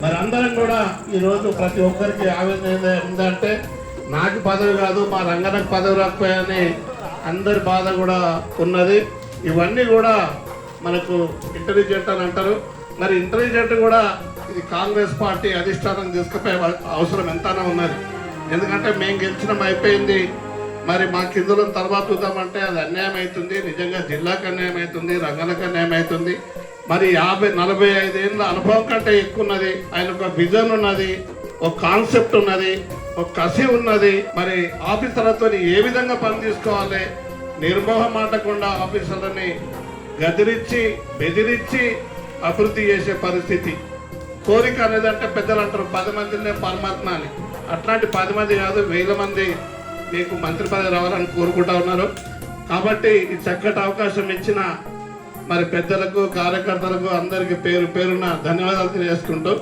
మరి అందరం కూడా ఈరోజు ప్రతి ఒక్కరికి ఆవేదన ఏంటంటే నాకు పదవి కాదు మా రంగనకు పదవి రాకపోయాని అందరి బాధ కూడా ఉన్నది. ఇవన్నీ కూడా మనకు ఇంటెలిజెంట్ అని అంటారు. మరి ఇంటెలిజెంట్ కూడా ఇది కాంగ్రెస్ పార్టీ అధిష్టానం తీసుకుపోయే అవసరం ఎంతైనా ఉన్నది. ఎందుకంటే మేము గెలిచినాం అయిపోయింది, మరి మా కిందులో తర్వాత చూద్దామంటే అది అన్యాయం అవుతుంది. నిజంగా జిల్లాకు అన్యాయం అవుతుంది, రంగనకు అన్యాయం అవుతుంది. మరి 40-45 ఏళ్ళ అనుభవం కంటే ఎక్కువ ఉన్నది. ఆయన ఒక విజన్ ఉన్నది, ఒక కాన్సెప్ట్ ఉన్నది, ఒక కసి ఉన్నది. మరి ఆఫీసర్లతో ఏ విధంగా పని తీసుకోవాలి, నిర్మోహం మాటకుండా ఆఫీసర్లని గదిరించి బెదిరించి అభివృద్ధి చేసే పరిస్థితి. కోరిక అనేది అంటే పెద్దలు అంటారు 10 మందినే పరమాత్మ అని. అట్లాంటి 10 మంది కాదు, 1000 మంది మీకు మంత్రి పదవి రావాలని కోరుకుంటా ఉన్నారు. కాబట్టి ఈ చక్కటి అవకాశం ఇచ్చిన మరి పెద్దలకు, కార్యకర్తలకు అందరికీ పేరు పేరున ధన్యవాదాలు తెలియజేసుకుంటూ